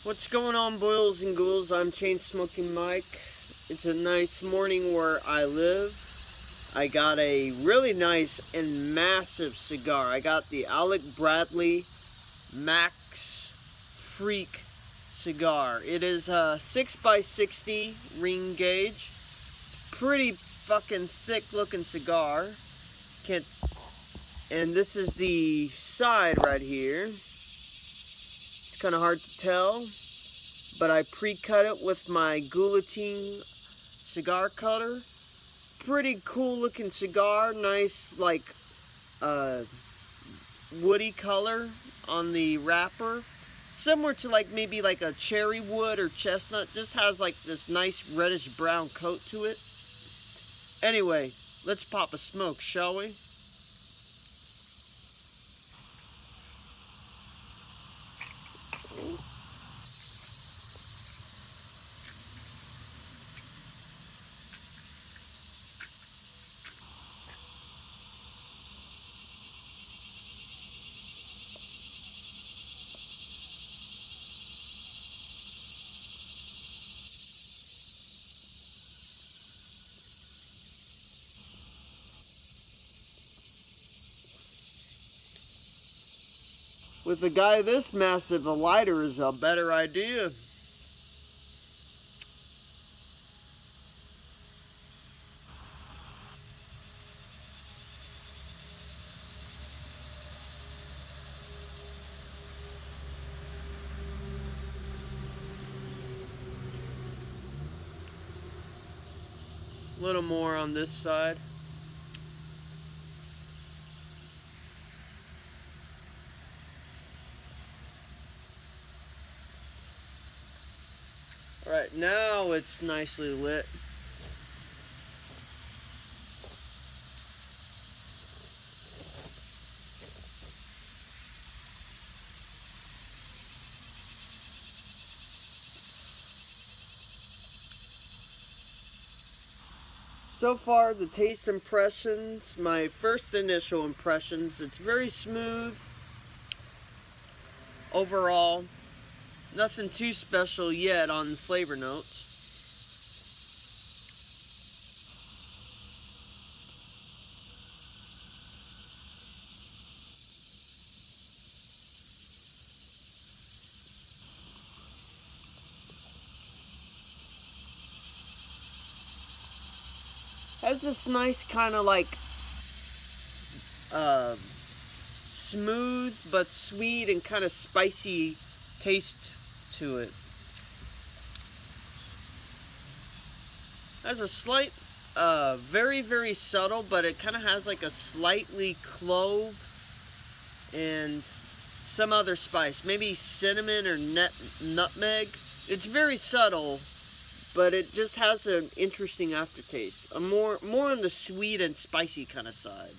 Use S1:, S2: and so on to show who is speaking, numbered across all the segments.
S1: What's going on, boils and ghouls? I'm Chain Smoking Mike. It's a nice morning where I live. I got a really nice and massive cigar. I got the Alec Bradley Maxx Freak cigar. It is a 6x60 ring gauge. Pretty fucking thick looking cigar. Can't. And this is the side right here. It's kind of hard to tell, but I pre-cut it with my guillotine cigar cutter. Pretty cool looking cigar. Nice, like, woody color on the wrapper. Similar to like maybe like a cherry wood or chestnut. Just has like this nice reddish brown coat to it. Anyway, let's pop a smoke, shall we? With a guy this massive, a lighter is a better idea. A little more on this side. Alright, now it's nicely lit. So far, the taste impressions, my first initial impressions, it's very smooth. Overall, nothing too special yet on flavor notes. Has this nice kind of like uh, smooth but sweet and kind of spicy taste to it. Has a slight, very, very subtle, but it kind of has like a slightly clove and some other spice, maybe cinnamon or nutmeg. It's very subtle, but it just has an interesting aftertaste. A more on the sweet and spicy kind of side.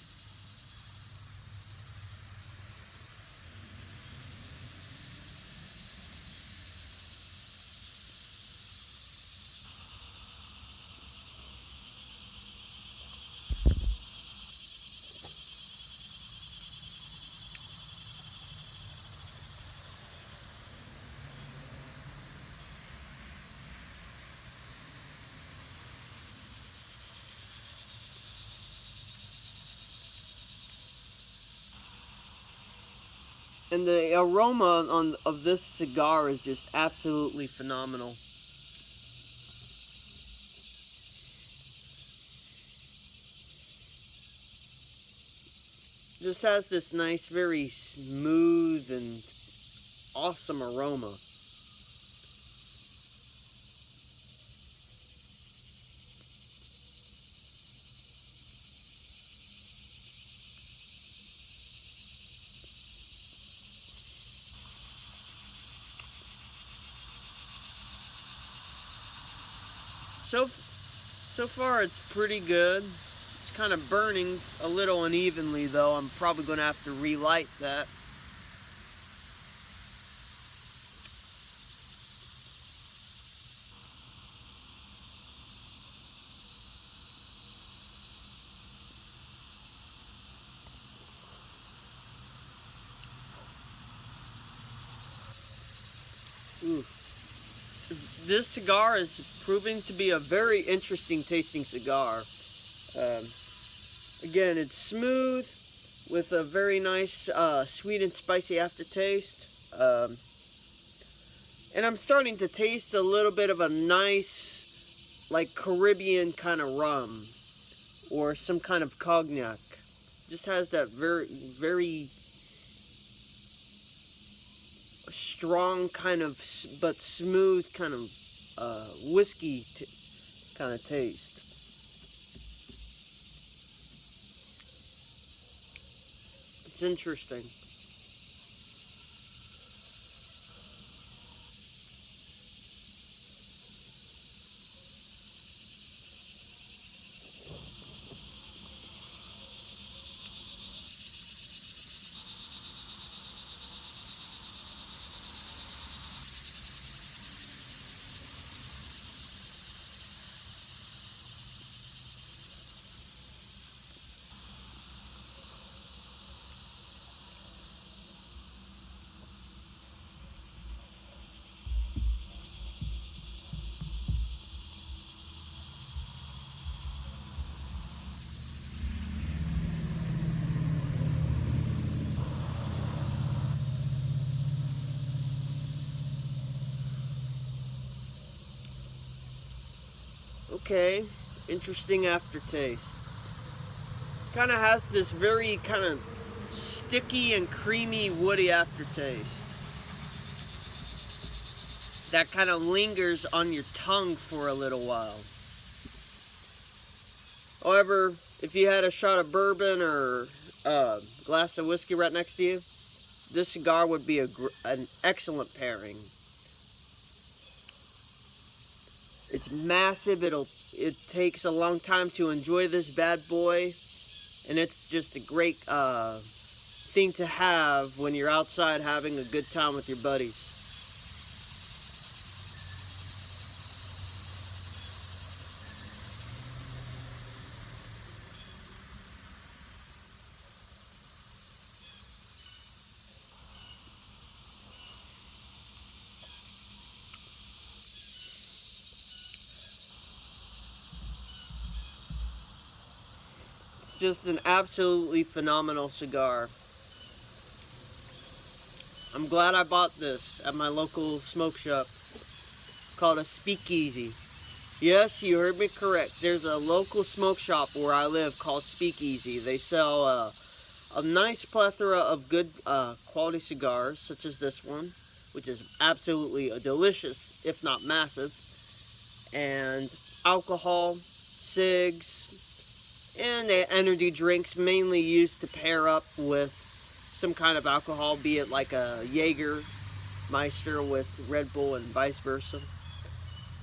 S1: And the aroma of this cigar is just absolutely phenomenal. Just has this nice, very smooth and awesome aroma. So far it's pretty good. It's kind of burning a little unevenly though. I'm probably going to have to relight that. Ooh. This cigar is proving to be a very interesting tasting cigar. Again, it's smooth with a very nice sweet and spicy aftertaste. And I'm starting to taste a little bit of a nice, like Caribbean kind of rum or some kind of cognac. Just has that very, very strong kind of, but smooth kind of whiskey kind of taste. It's interesting. Okay, interesting aftertaste. Kind of has this very kind of sticky and creamy woody aftertaste that kind of lingers on your tongue for a little while. However, if you had a shot of bourbon or a glass of whiskey right next to you, this cigar would be an excellent pairing. It's massive. It takes a long time to enjoy this bad boy, and it's just a great thing to have when you're outside having a good time with your buddies. Just an absolutely phenomenal cigar. I'm glad I bought this at my local smoke shop called a Speakeasy. Yes, you heard me correct. There's a local smoke shop where I live called Speakeasy. They sell a nice plethora of good quality cigars, such as this one, which is absolutely delicious, if not massive, and alcohol, cigs, and energy drinks mainly used to pair up with some kind of alcohol, be it like a Jägermeister with Red Bull and vice versa.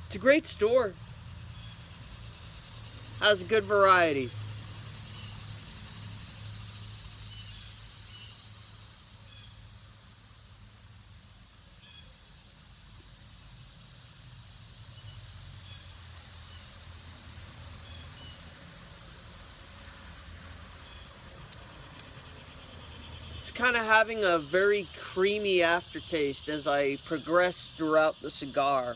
S1: It's a great store. Has a good variety. It's kind of having a very creamy aftertaste as I progress throughout the cigar.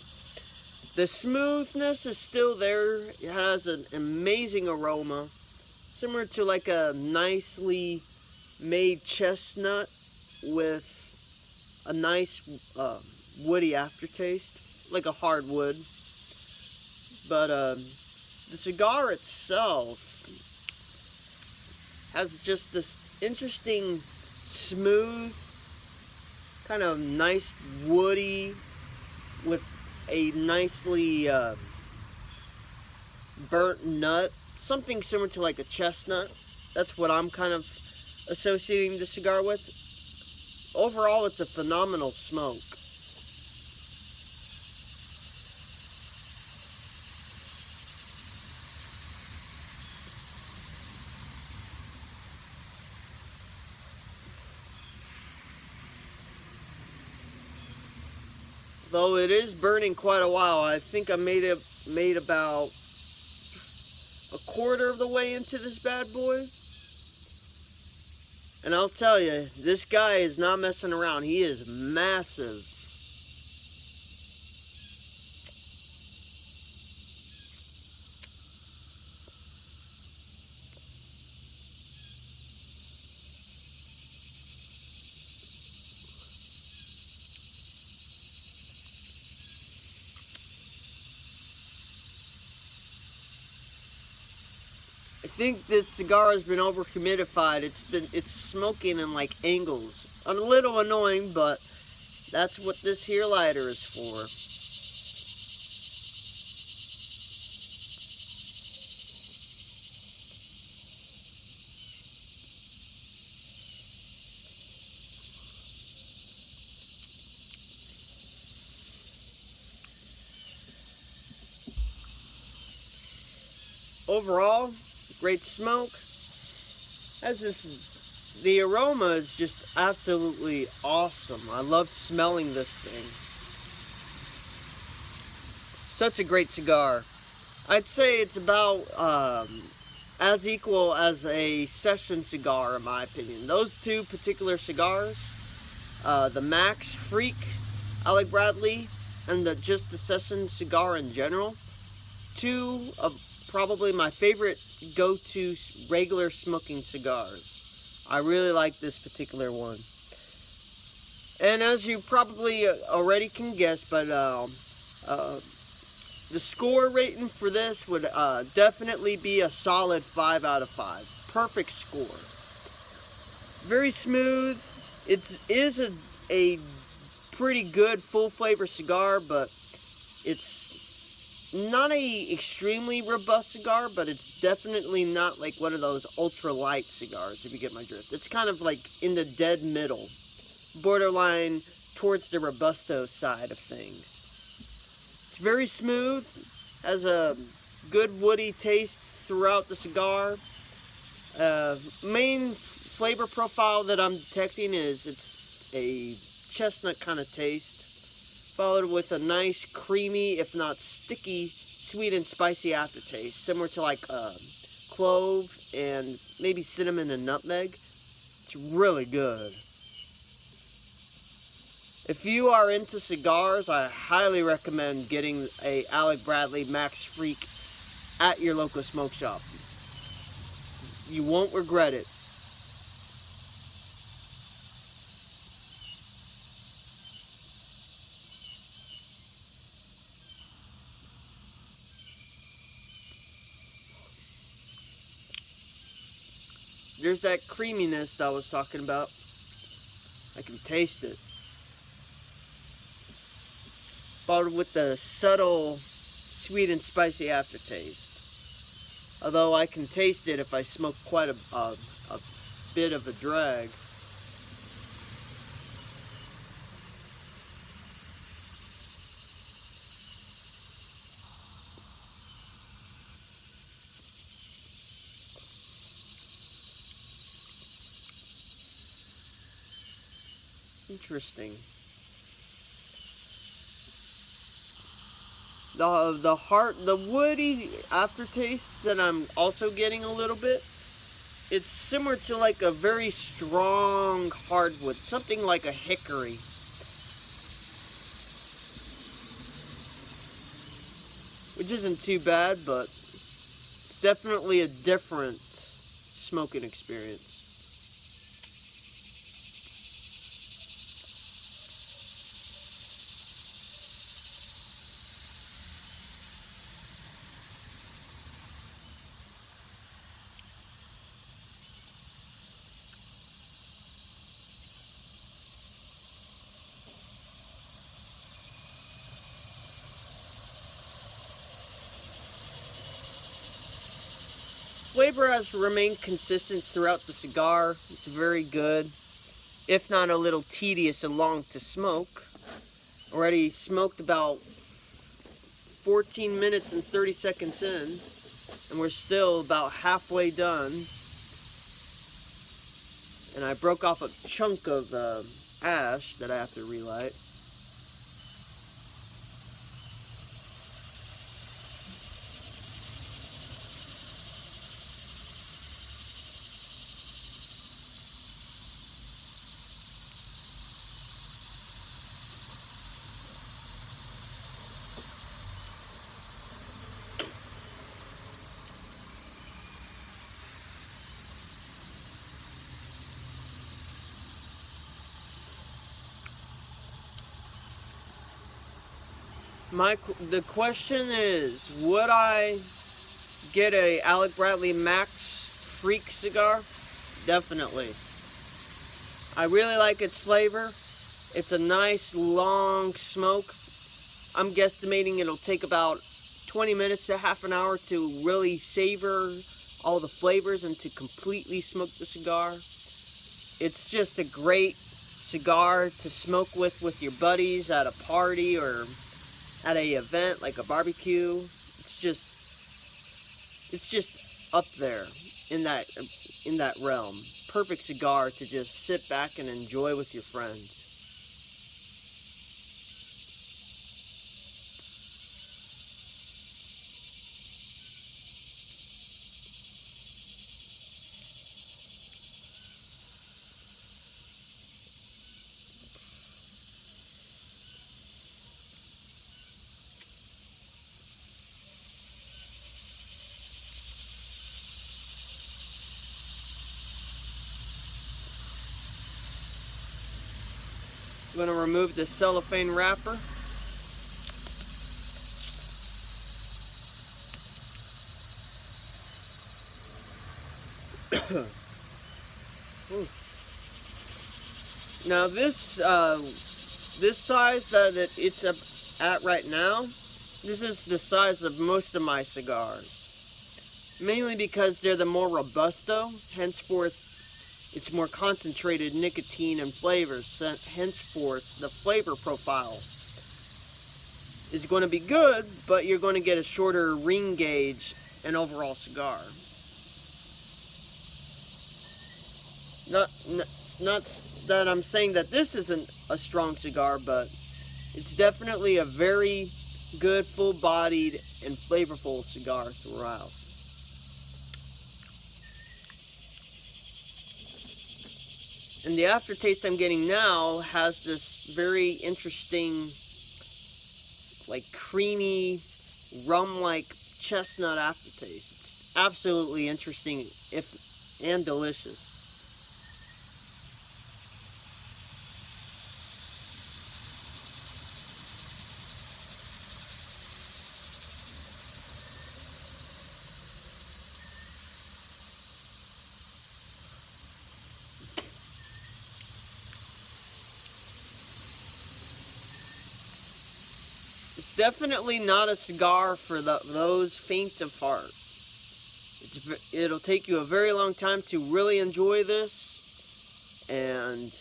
S1: The smoothness is still there. It has an amazing aroma, similar to like a nicely made chestnut with a nice woody aftertaste, like a hardwood. But the cigar itself has just this interesting, smooth, kind of nice woody with a nicely burnt nut, something similar to like a chestnut. That's what I'm kind of associating the cigar with. Overall, it's a phenomenal smoke. Though it is burning quite a while, I think I made about a quarter of the way into this bad boy. And I'll tell you, this guy is not messing around. He is massive. think this cigar has been over humidified. It's smoking in like angles. A little annoying, but that's what this here lighter is for. Overall, great smoke. The aroma is just absolutely awesome. I love smelling this thing. Such a great cigar. I'd say it's about as equal as a session cigar in my opinion. Those two particular cigars, the Maxx Freak, Alec Bradley, and just the session cigar in general, two of probably my favorite go-to regular smoking cigars. I really like this particular one. And as you probably already can guess, but the score rating for this would definitely be a solid 5 out of 5. Perfect score. Very smooth. It is a pretty good full flavor cigar, but it's not a extremely robust cigar, but it's definitely not like one of those ultra light cigars, if you get my drift. It's kind of like in the dead middle, borderline towards the robusto side of things. It's very smooth, has a good woody taste throughout the cigar. Main flavor profile that I'm detecting is it's a chestnut kind of taste, followed with a nice creamy, if not sticky, sweet and spicy aftertaste, similar to like clove and maybe cinnamon and nutmeg. It's really good. If you are into cigars, I highly recommend getting a Alec Bradley Maxx Freak at your local smoke shop. You won't regret it. There's that creaminess I was talking about. I can taste it. Followed with the subtle sweet and spicy aftertaste. Although I can taste it if I smoke quite a bit of a drag. Interesting. The woody aftertaste that I'm also getting a little bit, it's similar to like a very strong hardwood, something like a hickory. Which isn't too bad, but it's definitely a different smoking experience. Flavor has remained consistent throughout the cigar. It's very good, if not a little tedious and long to smoke. Already smoked about 14 minutes and 30 seconds in, and we're still about halfway done. And I broke off a chunk of ash that I have to relight. The question is, would I get a Alec Bradley Maxx Freak cigar, definitely. I really like its flavor. It's a nice long smoke. I'm guesstimating it'll take about 20 minutes to half an hour to really savor all the flavors and to completely smoke the cigar. It's just a great cigar to smoke with your buddies at a party or at a event like a barbecue. It's just up there in that realm. Perfect cigar to just sit back and enjoy with your friends. I'm going to remove the cellophane wrapper. Now this size that it's at right now, this is the size of most of my cigars. Mainly because they're the more robusto, henceforth it's more concentrated nicotine and flavors, henceforth the flavor profile is going to be good, but you're going to get a shorter ring gauge and overall cigar. Not that I'm saying that this isn't a strong cigar, but it's definitely a very good, full-bodied, and flavorful cigar throughout. And the aftertaste I'm getting now has this very interesting, like creamy, rum-like chestnut aftertaste. It's absolutely interesting and delicious. It's definitely not a cigar for those faint of heart. It'll take you a very long time to really enjoy this, and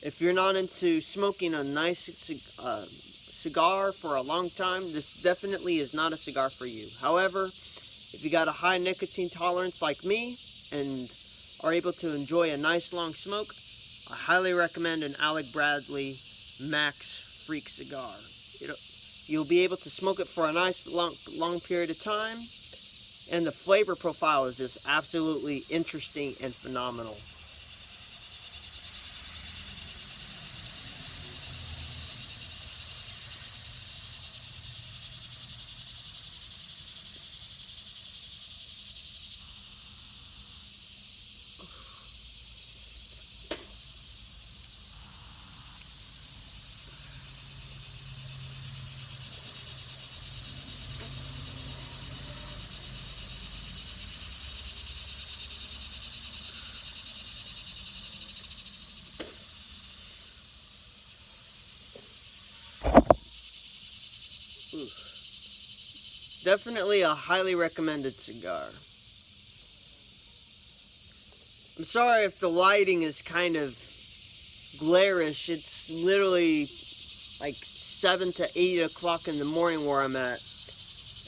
S1: if you're not into smoking a nice cigar for a long time, this definitely is not a cigar for you. However, if you got a high nicotine tolerance like me and are able to enjoy a nice long smoke, I highly recommend an Alec Bradley Maxx Freak cigar. You'll be able to smoke it for a nice long period of time, and the flavor profile is just absolutely interesting and phenomenal. Definitely a highly recommended cigar. I'm sorry if the lighting is kind of glarish. It's literally like 7 to 8 o'clock in the morning where I'm at,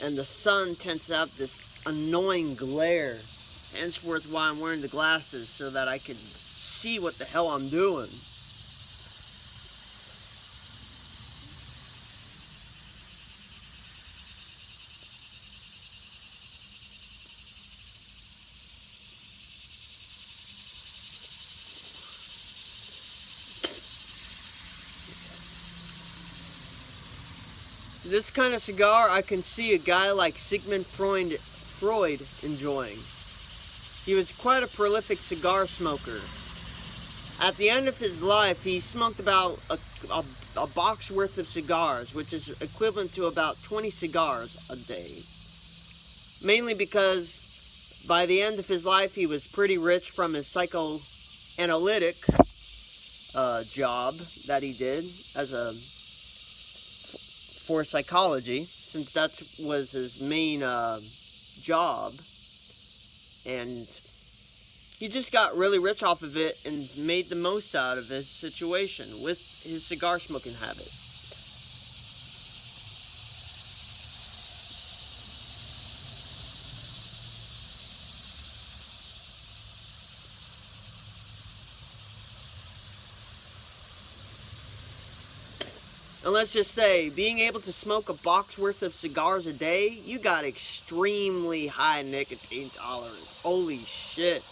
S1: and the sun tends to have this annoying glare. Henceforth why I'm wearing the glasses, so that I can see what the hell I'm doing. This kind of cigar, I can see a guy like Sigmund Freud enjoying. He was quite a prolific cigar smoker. At the end of his life, he smoked about a box worth of cigars, which is equivalent to about 20 cigars a day. mainly because by the end of his life he was pretty rich from his psychoanalytic job that he did as for psychology, since that was his main job, and he just got really rich off of it and made the most out of his situation with his cigar smoking habit. And let's just say, being able to smoke a box worth of cigars a day, you got extremely high nicotine tolerance. Holy shit.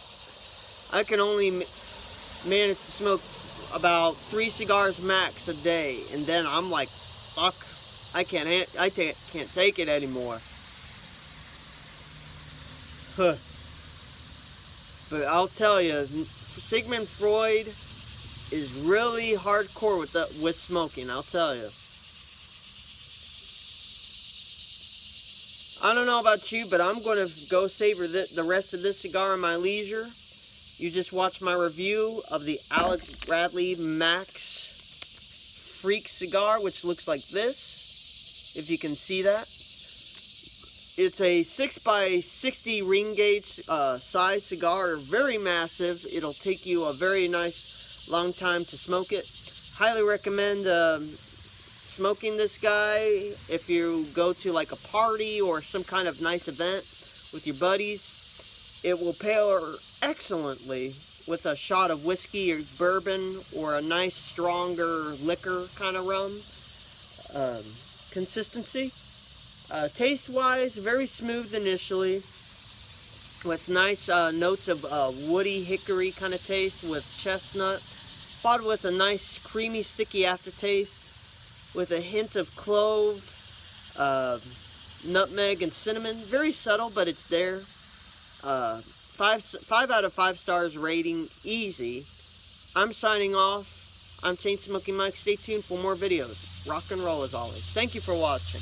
S1: I can only manage to smoke about 3 cigars max a day, and then I'm like, fuck, I can't take it anymore. Huh. But I'll tell you, Sigmund Freud is really hardcore with smoking, I'll tell you. I don't know about you, but I'm going to go savor the rest of this cigar in my leisure. You just watched my review of the Alec Bradley Maxx Freak cigar, which looks like this, if you can see that. It's a 6x60 ring gauge size cigar, very massive. It'll take you a very nice long time to smoke it. Highly recommend smoking this guy if you go to like a party or some kind of nice event with your buddies. It will pair excellently with a shot of whiskey or bourbon or a nice stronger liquor kind of rum consistency. Taste wise, very smooth initially with nice notes of woody hickory kind of taste with chestnut, followed with a nice creamy sticky aftertaste with a hint of clove, nutmeg, and cinnamon. Very subtle, but it's there. 5 out of 5 stars rating, easy. I'm signing off. I'm Chain Smoking Mike. Stay tuned for more videos. Rock and roll as always. Thank you for watching.